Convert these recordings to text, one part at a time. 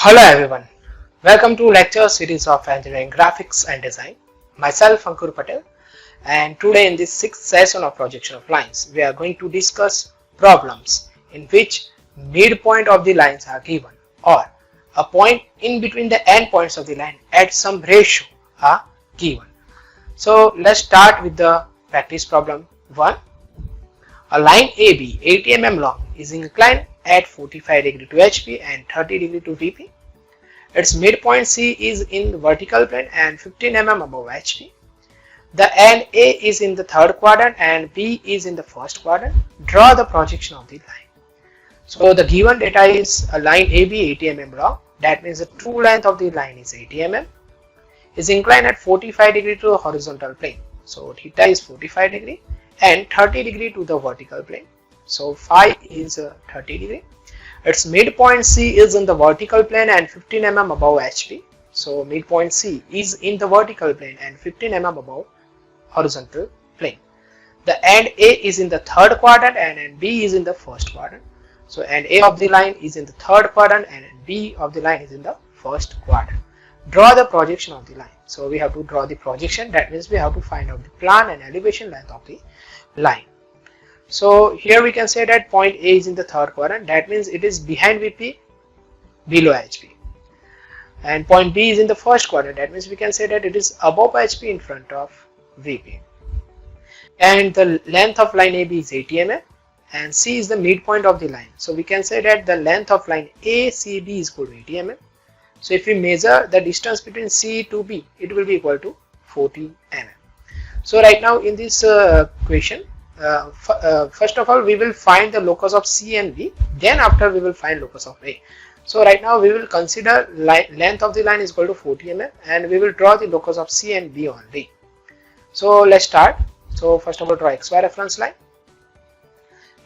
Hello everyone, welcome to lecture series of engineering graphics and design. Myself Ankur Patel, and today in this sixth session of projection of lines we are going to discuss problems in which midpoint of the lines are given or a point in between the endpoints of the line at some ratio are given. So let's start with the practice problem 1. A line AB 80 mm long is inclined at 45 degree to HP and 30 degree to VP. Its midpoint C is in the vertical plane and 15 mm above HP. The end A is in the third quadrant and B is in the first quadrant. Draw the projection of the line. So the given data is a line AB 80 mm long. That means the true length of the line is 80 mm. Is inclined at 45 degree to the horizontal plane. So theta is 45 degree and 30 degree to the vertical plane. So phi is 30 degree. Its midpoint C is in the vertical plane and 15 mm above HP. So midpoint C is in the vertical plane and 15 mm above horizontal plane. The end A is in the third quadrant and end B is in the first quadrant. So end A of the line is in the third quadrant and end B of the line is in the first quadrant. Draw the projection of the line. So we have to draw the projection. That means we have to find out the plan and elevation length of the line. So here we can say that point A is in the third quadrant. That means it is behind VP, below HP. And point B is in the first quadrant. That means we can say that it is above HP in front of VP. And the length of line AB is 80 mm and C is the midpoint of the line. So we can say that the length of line ACB is equal to 80 mm. So if we measure the distance between C to B, it will be equal to 40 mm. So right now in this question, first of all we will find the locus of C and B, then after we will find locus of A. So right now we will consider length of the line is equal to 40 mm and we will draw the locus of C and B only. So let's start. So first of all draw XY reference line.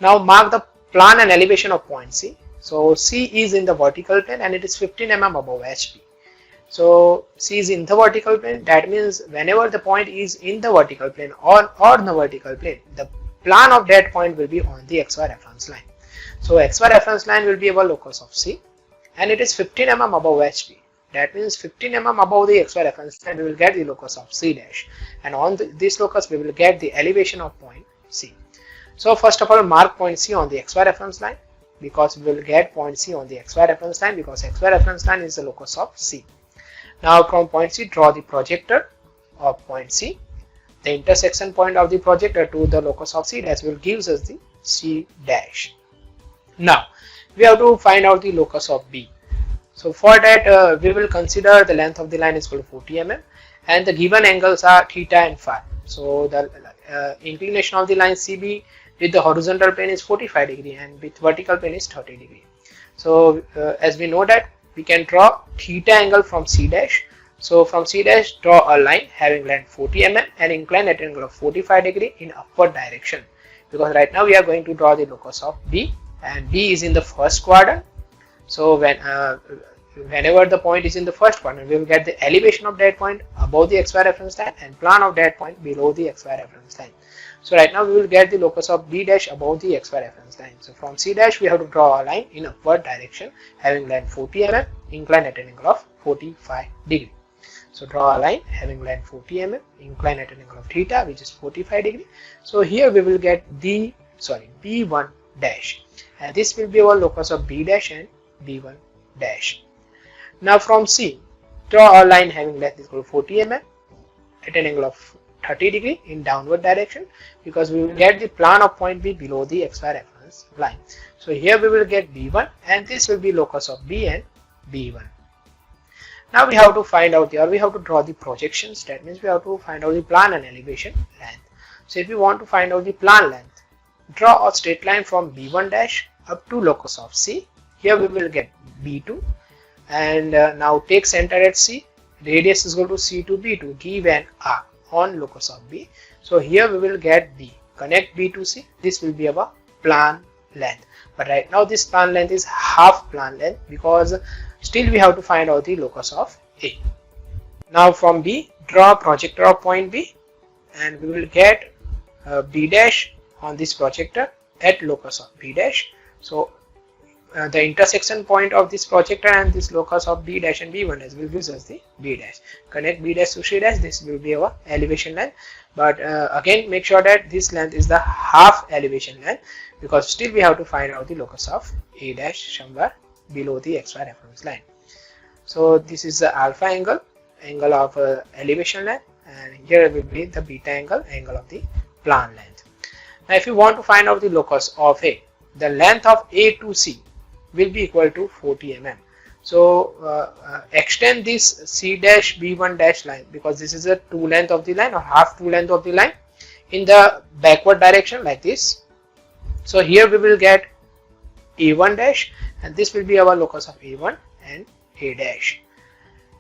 Now mark the plan and elevation of point C. So C is in the vertical plane and it is 15 mm above HP. So C is in the vertical plane. That means whenever the point is in the vertical plane or the vertical plane, the plan of that point will be on the XY reference line. So XY reference line will be our locus of C and it is 15 mm above HP. That means 15 mm above the XY reference line we will get the locus of C dash, and on this locus we will get the elevation of point C. So first of all mark point C on the XY reference line, because we will get point C on the XY reference line because XY reference line is the locus of C. Now from point C draw the projector of point C. The intersection point of the projector to the locus of C dash will gives us the C dash. Now we have to find out the locus of B. So for that we will consider the length of the line is equal to 40 mm and the given angles are theta and phi. So the inclination of the line CB with the horizontal plane is 45 degree and with vertical plane is 30 degree. So as we know that we can draw theta angle from C dash. So from C dash draw a line having length 40 mm and inclined at an angle of 45 degree in upward direction, because right now we are going to draw the locus of B and B is in the first quadrant. So whenever the point is in the first quadrant, we will get the elevation of that point above the XY reference line and plan of that point below the XY reference line. So right now we will get the locus of B dash above the XY reference line. So from C dash we have to draw a line in upward direction having length 40 mm inclined at an angle of 45 degree. So draw a line having length 40 mm inclined at an angle of theta which is 45 degree. So here we will get B1 dash, and this will be our locus of B dash and B1 dash. Now from C draw a line having length is equal to 40 mm at an angle of 30 degree in downward direction, because we will get the plan of point B below the XY reference line. So here we will get B1 and this will be locus of B and B1. Now we have to find out we have to draw the projections. That means we have to find out the plan and elevation length. So if we want to find out the plan length, draw a straight line from B1 dash up to locus of C. Here we will get B2 and now take center at C. Radius is equal to C to B to give an arc on locus of B. So here we will get B. Connect B to C. This will be our plan length. But right now this plan length is half plan length because still we have to find out the locus of A. Now from B draw a projector of point B and we will get B dash on this projector at locus of B dash. So the intersection point of this projector and this locus of B dash and B1 dash will give us the B dash. Connect B dash to C dash, this will be our elevation length. But again, make sure that this length is the half elevation length, because still we have to find out the locus of A dash somewhere below the XY reference line. So this is the alpha angle of elevation length, and here will be the beta angle of the plan length. Now if you want to find out the locus of A, the length of A to C will be equal to 40 mm. So extend this C dash B1 dash line, because this is a two length of the line or half two length of the line, in the backward direction like this. So here we will get A1 dash, and this will be our locus of A1 and A dash.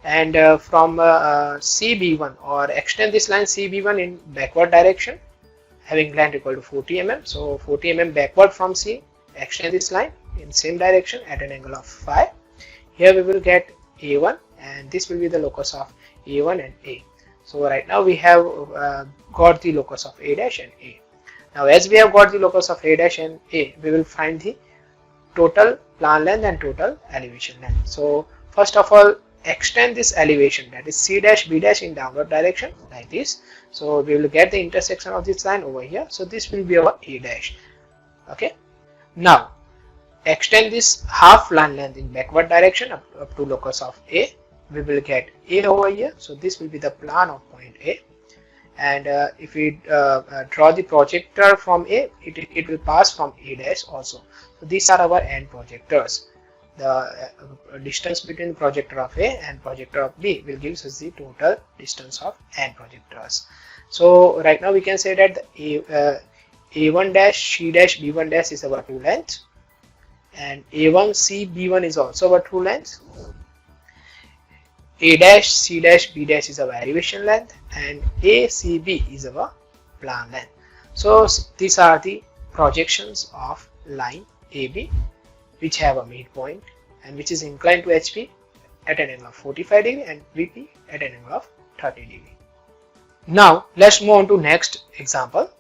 And from CB1, or extend this line CB1 in backward direction, having length equal to 40 mm. So 40 mm backward from C, extend this line in same direction at an angle of phi. Here we will get A1, and this will be the locus of A1 and A. So right now we have got the locus of A dash and A. Now as we have got the locus of A dash and A, we will find the total plan length and total elevation length. So first of all, extend this elevation, that is C dash B dash, in downward direction like this. So we will get the intersection of this line over here. So this will be our A dash. Okay. Now extend this half plan length in backward direction up to locus of A. We will get A over here. So this will be the plan of point A. And if we draw the projector from A, it will pass from A dash also. So these are our end projectors. The distance between projector of A and projector of B will give us the total distance of end projectors. So right now we can say that the A1 dash C dash B1 dash is our true length, and A1 C B1 is also our true length. A dash C dash B dash is our elevation length, and A C B is our plan length. So these are the projections of line AB, which have a midpoint and which is inclined to HP at an angle of 45 degree and VP at an angle of 30 degree. Now let's move on to next example.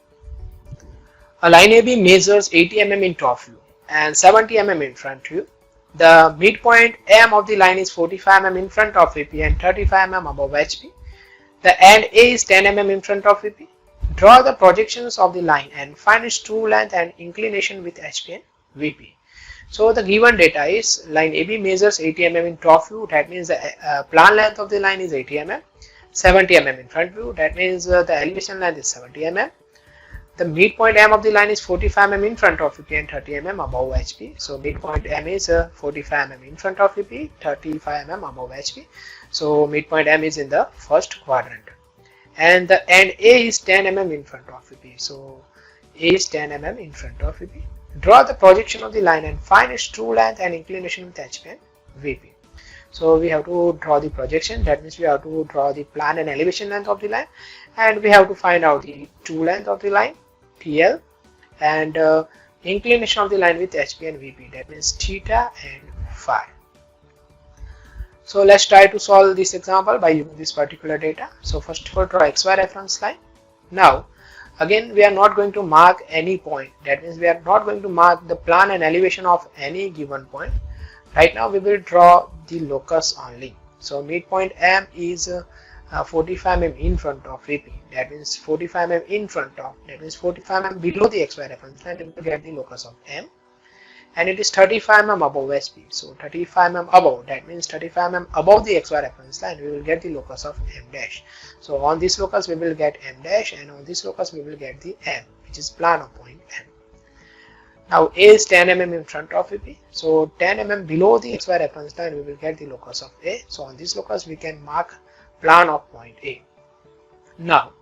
A line AB measures 80 mm in top view and 70 mm in front view. The midpoint M of the line is 45 mm in front of VP and 35 mm above HP. The end A is 10 mm in front of VP. Draw the projections of the line and find its true length and inclination with HP and VP. So the given data is line AB measures 80 mm in top view, that means the plan length of the line is 80 mm, 70 mm in front view, that means the elevation length is 70 mm. The midpoint M of the line is 45 mm in front of VP and 30 mm above HP. So midpoint M is 45 mm in front of VP, 35 mm above HP. So midpoint M is in the first quadrant. And the end A is 10 mm in front of VP. So A is 10 mm in front of VP. Draw the projection of the line and find its true length and inclination with HP and VP. So we have to draw the projection, that means we have to draw the plan and elevation length of the line, and we have to find out the true length of the line, TL, and inclination of the line with HP and VP, that means theta and phi. So let's try to solve this example by using this particular data. So first of all, draw XY reference line. Now again, we are not going to mark any point, that means we are not going to mark the plan and elevation of any given point. Right now we will draw the locus only. So midpoint M is 45 mm in front of VP, that means 45 mm in front of, that means 45 mm below the XY reference line, we will get the locus of M. And it is 35 mm above SP, so 35 mm above, that means 35 mm above the XY reference line, we will get the locus of M dash. So on this locus we will get M dash, and on this locus we will get the M, which is plan of point M. Now A is 10 mm in front of VP, so 10 mm below the XY reference line we will get the locus of A. So on this locus we can mark plan of point A. Now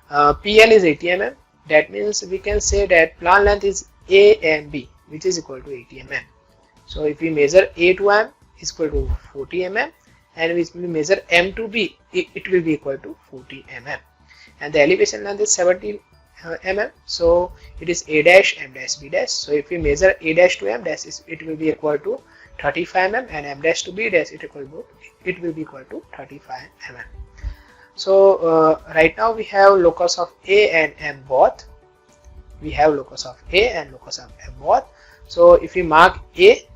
PL is 80 mm, that means we can say that plan length is A and B, which is equal to 80 mm. So if we measure A to M is equal to 40 mm, and if we measure M to B, it will be equal to 40 mm. And the elevation length is 70 mm, so it is A dash, M dash, B dash. So if we measure A dash to M dash, it will be equal to 35 mm, and M dash to B dash it will be equal to 35 mm. So right now we have locus of A and M both. We have locus of A and locus of M both. So if we mark A,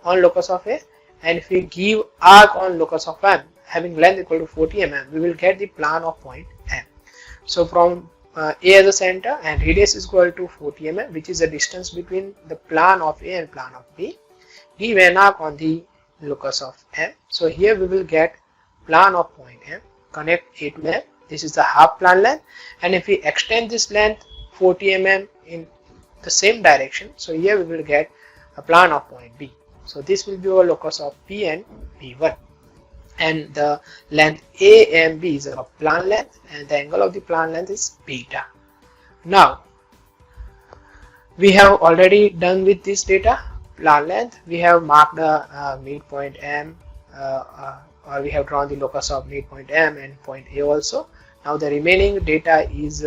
on locus of A, and if we give arc on locus of M having length equal to 40 mm, we will get the plan of point M. So from A as a center and radius is equal to 40 mm, which is the distance between the plan of A and plan of B, give an arc on the locus of M. So here we will get plan of point M, connect A to M. This is the half plan length, and if we extend this length 40 mm in the same direction, so here we will get a plan of point B. So this will be our locus of P and B1, and the length A and B is our plan length, and the angle of the plan length is beta. Now we have already done with this data plan length. We have marked the midpoint M, or we have drawn the locus of midpoint M and point A also. Now the remaining data is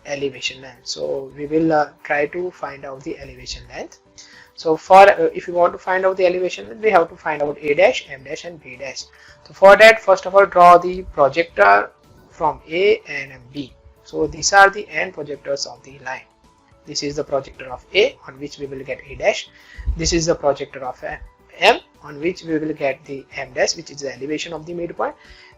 elevation length. So we will try to find out the elevation length. So for if you want to find out the elevation length, we have to find out A dash, M dash and B dash. So for that, first of all, draw the projector from A and B. So these are the end projectors of the line. This is the projector of A, on which we will get A dash. This is the projector of M, on which we will get the M dash, which is the elevation of the midpoint,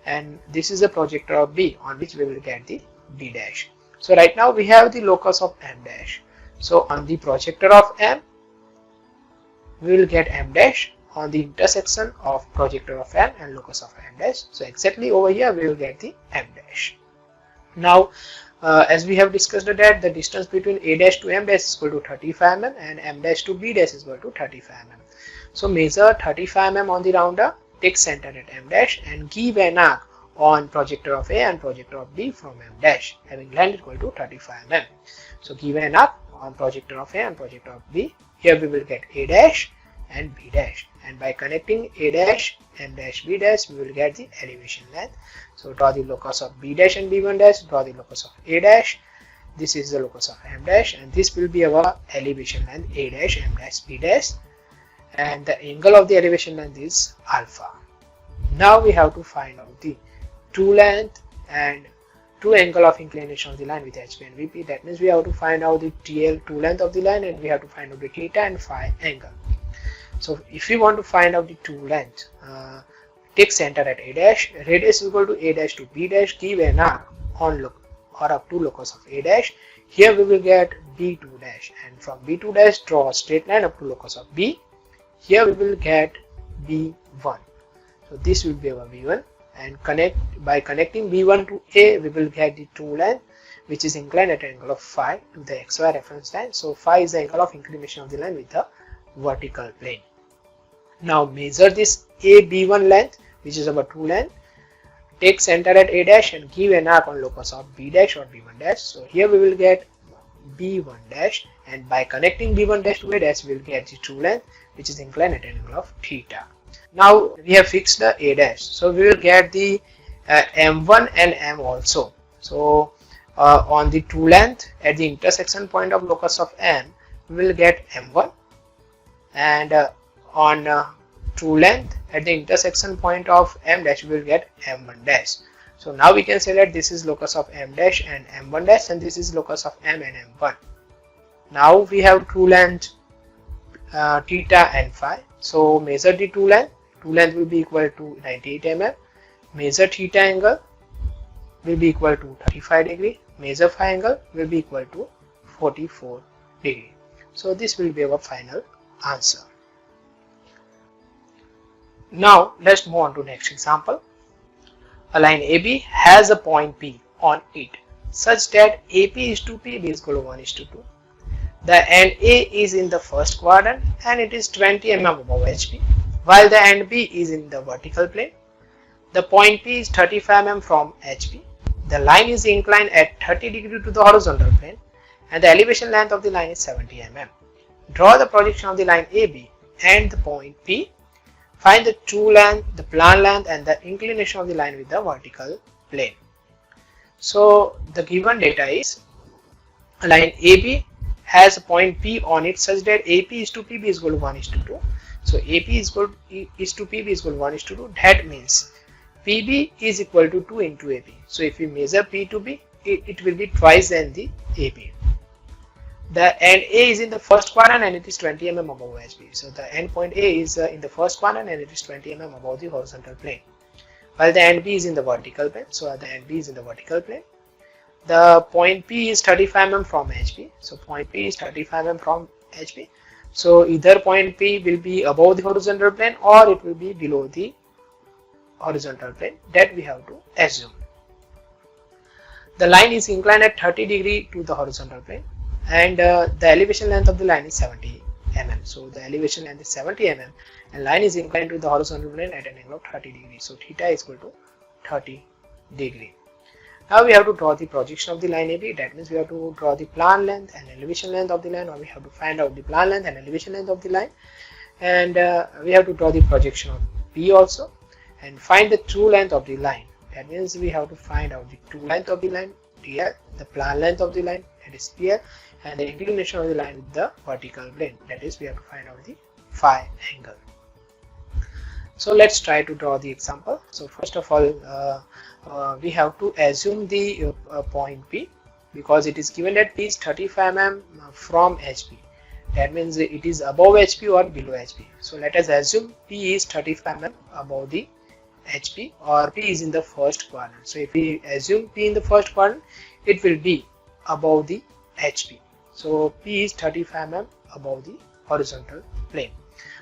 and this is the projector of B, on which we will get the B dash. So right now we have the locus of M dash. So on the projector of M, we will get M dash on the intersection of projector of M and locus of M dash. So exactly over here we will get the M dash. Now as we have discussed that the distance between A dash to M dash is equal to 35 mm and M dash to B dash is equal to 35 mm. So measure 35 mm on the rounder, take center at M dash and give an arc on projector of A and projector of B from M dash having length equal to 35 mm. So give an arc on projector of A and projector of B. Here we will get A dash and B dash, and by connecting A dash, M dash, B dash, we will get the elevation length. So draw the locus of B dash and B1 dash, draw the locus of A dash. This is the locus of M dash, and this will be our elevation length A dash, M dash, B dash, and the angle of the elevation length is alpha. Now we have to find out the true length and true angle of inclination of the line with HP and VP. That means we have to find out the TL, true length of the line, and we have to find out the theta and phi angle. So if we want to find out the true length, take center at A dash, radius is equal to A dash to B dash, give an arc on or up to locus of A dash. Here we will get B2 dash, and from B2 dash draw a straight line up to locus of B. Here we will get B1. So this will be our B1, and by connecting B1 to A, we will get the true length, which is inclined at an angle of phi to the XY reference line. So phi is the angle of inclination of the line with the vertical plane. Now measure this AB1 length, which is our true length. Take center at A dash and give an arc on locus of B dash or B1 dash. So here we will get B1 dash, and by connecting B1 dash to A dash, we will get the true length, which is inclined at an angle of theta. Now we have fixed the A dash, so we will get the M1 and M also. So on the true length at the intersection point of locus of M, we will get M1, and on true length at the intersection point of M dash, we will get M1 dash. So now we can say that this is locus of M dash and M1 dash, and this is locus of M and M1. Now we have true length, theta and phi. So measure the true length. True length will be equal to 98 mm. Measure theta angle will be equal to 35 degree. Measure phi angle will be equal to 44 degree. So this will be our final answer. Now let's move on to next example. A line AB has a point P on it such that AP is to P, B is equal to 1 is to 2. The end A is in the first quadrant and it is 20 mm above HP, while the end B is in the vertical plane. The point P is 35 mm from HP. The line is inclined at 30 degree to the horizontal plane, and the elevation length of the line is 70 mm. Draw the projection of the line AB and the point P. Find the true length, the plan length, and the inclination of the line with the vertical plane. So the given data is a line AB has a point P on it such that AP is to PB is equal to 1 is to 2. So AP is to PB is equal to 1 is to 2. That means PB is equal to 2 into AP. So if we measure P to B, it will be twice than the AP. the end A is in the first quadrant and it is 20 mm above HB. So the end point A is in the first quadrant and it is 20 mm above the horizontal plane, while the end B is in the vertical plane. So the end B is in the vertical plane. The point P is 35 mm from HB. So point P is 35 mm from HB. So either point P will be above the horizontal plane or it will be below the horizontal plane, that we have to assume. The line is inclined at 30 degree to the horizontal plane, and the elevation length of the line is 70 mm. So the elevation length is 70 mm and line is inclined to the horizontal plane at an angle of 30 degrees. So theta is equal to 30 degree. Now we have to draw the projection of the line AB. That means we have to draw the plan length and elevation length of the line, or we have to find out the plan length and elevation length of the line, and we have to draw the projection of B also and find the true length of the line. That means we have to find out the true length of the line TL, the plan length of the line, that is PL, and the inclination of the line with the vertical plane, that is we have to find out the phi angle. So let's try to draw the example. So first of all, we have to assume the point P, because it is given that P is 35 mm from HB. That means it is above HB or below HB. So let us assume P is 35 mm above the HB, or P is in the first quadrant. So if we assume P in the first quadrant, it will be above the HB. So P is 35 mm above the horizontal plane.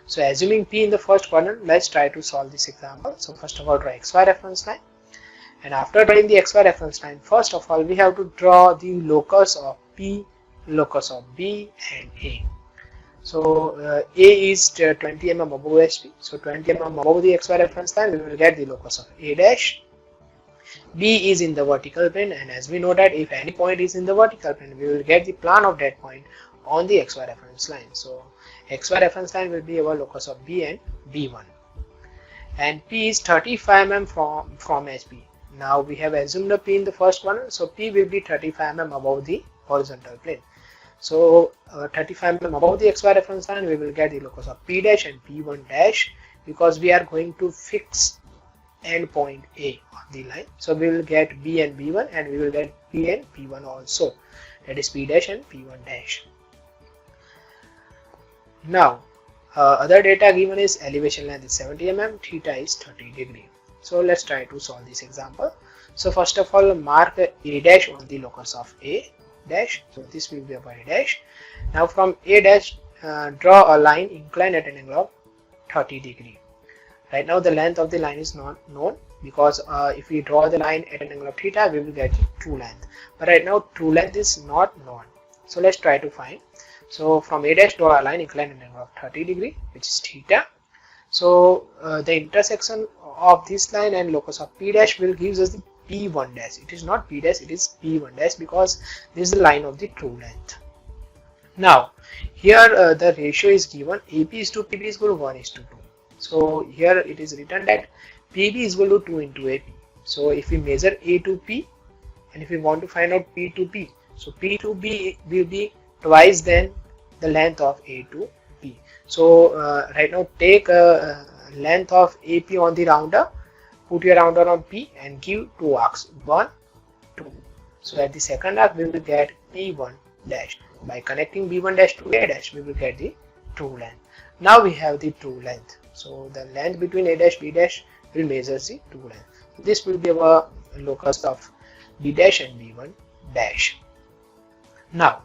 So assuming P in the first quadrant, let's try to solve this example. So first of all, draw XY reference line, and after drawing the XY reference line, first of all we have to draw the locus of P, locus of B and A. So A is 20 mm above HB. So 20 mm above the XY reference line, we will get the locus of A dash. B is in the vertical plane, and as we know that if any point is in the vertical plane, we will get the plan of that point on the XY reference line. So XY reference line will be our locus of B and B1, and P is 35 mm from HB. Now we have assumed a P in the first quadrant, so P will be 35 mm above the horizontal plane. So 35 mm above the XY reference line, we will get the locus of P dash and P1 dash, because we are going to fix end point A on the line. So we will get B and B1, and we will get P and P1 also, that is P dash and P1 dash. Now other data given is elevation length is 70 mm, theta is 30 degree. So let's try to solve this example. So first of all, mark A dash on the locus of A dash. So this will be our A dash. Now from A dash, draw a line inclined at an angle of 30 degree. Right now the length of the line is not known, because if we draw the line at an angle of theta, we will get true length. But right now true length is not known. So let's try to find. So from A dash, draw a line inclined at an angle of 30 degree, which is theta. So the intersection of this line and locus of P dash will give us the P1 dash. It is not P dash, it is P1 dash, because this is the line of the true length. Now here the ratio is given, AP is to PB is equal to 1 is to 2. So here it is written that PB is equal to 2 into AP. So if we measure A to P, and if we want to find out P to P, so P to B will be twice then the length of A to P. So right now take length of AP on the rounder, put your rounder on P and give two arcs, 1, 2. So at the second arc we will get P1 dash. By connecting B1 dash to A dash, we will get the true length. Now we have the true length. So the length between A dash B dash will measure the true length. This will be our locus of B dash and B1 dash. Now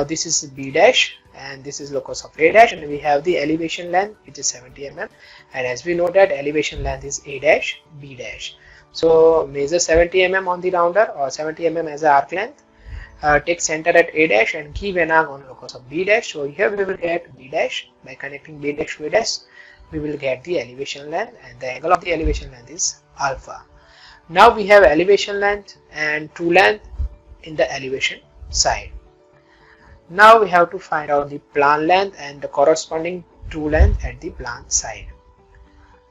this is B dash and this is locus of A dash, and we have the elevation length which is 70 mm, and as we know that elevation length is A dash B dash. So measure 70 mm on the rounder, or 70 mm as an arc length. Take center at A dash and give an arc on locus of B dash. So here we will get B dash. By connecting B dash to A dash, we will get the elevation length, and the angle of the elevation length is alpha. Now we have elevation length and true length in the elevation side. Now we have to find out the plan length and the corresponding true length at the plan side.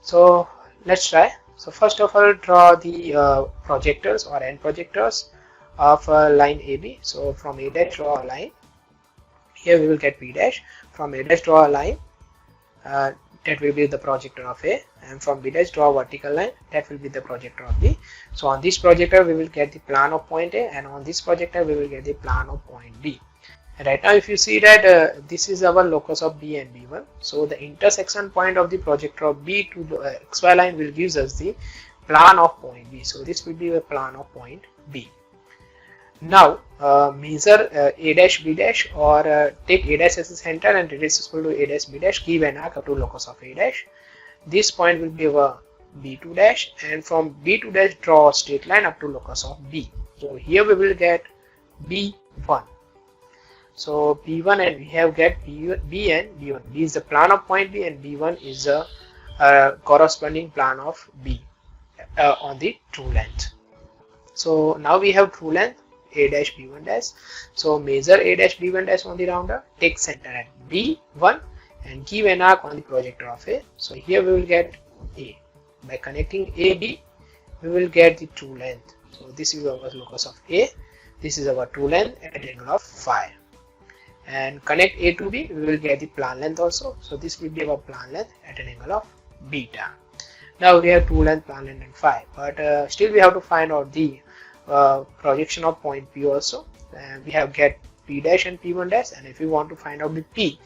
So let's try. So first of all, draw the projectors or end projectors of line AB. So from A dash, draw a line. Here we will get B dash. From A dash, draw a line. That will be the projector of A, and from B dash, draw a vertical line. That will be the projector of B. So on this projector we will get the plan of point A, and on this projector we will get the plan of point B. And right now if you see that this is our locus of B and B1, so the intersection point of the projector of B to the XY line will gives us the plan of point B. So this will be a plan of point B. Now measure A dash B dash, or take A dash as a center and radius is equal to A dash B dash, give an arc up to locus of A dash. This point will be our B2 dash, and from B2 dash draw a straight line up to locus of B. So here we will get B1. So B1, and we have get B and B1. B is the plan of point B and B1 is the corresponding plan of B on the true length. So now we have true length A dash B1 dash. So measure A dash B1 dash on the rounder, take center at B1 and give an arc on the projector of A. So here we will get A. By connecting AB, we will get the true length. So this is our locus of A. This is our true length at an angle of phi. And connect A to B, we will get the plan length also. So this will be our plan length at an angle of beta. Now we have true length, plan length and phi, but still we have to find out the projection of point P also. We have get P dash and P1 dash, and if you want to find out the P,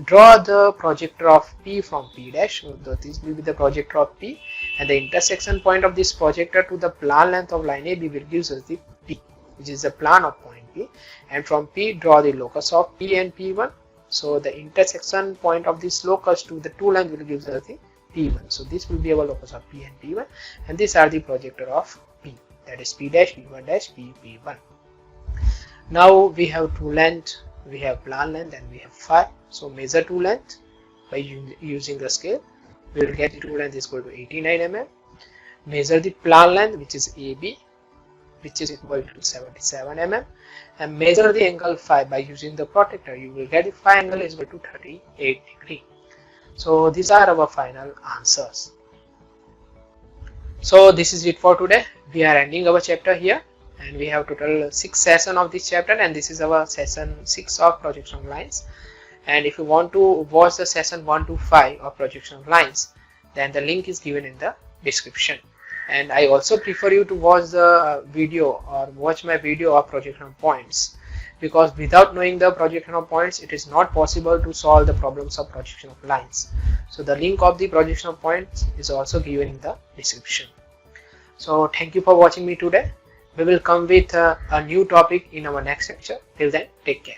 draw the projector of P from P dash. So this will be the projector of P, and the intersection point of this projector to the plan length of line AB will gives us the P, which is the plan of point P, and from P draw the locus of P and P1. So the intersection point of this locus to the two lines will give us the P1. So this will be our locus of P and P1, and these are the projector of P, that is P dash, P1 dash, P1. Now we have true length, we have plan length, and we have phi. So measure true length by using the scale. We will get the true length is equal to 89 mm. Measure the plan length, which is AB, which is equal to 77 mm, and measure the angle phi by using the protractor. You will get the phi angle is equal to 38 degree. So these are our final answers. So this is it for today. We are ending our chapter here, and we have total 6 sessions of this chapter, and this is our session 6 of projection of lines. And if you want to watch the session 1 to 5 of projection of lines, then the link is given in the description. And I also prefer you to watch the video or watch my video of projection of points, because without knowing the projection of points, it is not possible to solve the problems of projection of lines. So the link of the projection of points is also given in the description. So thank you for watching me today. We will come with a new topic in our next lecture. Till then, take care.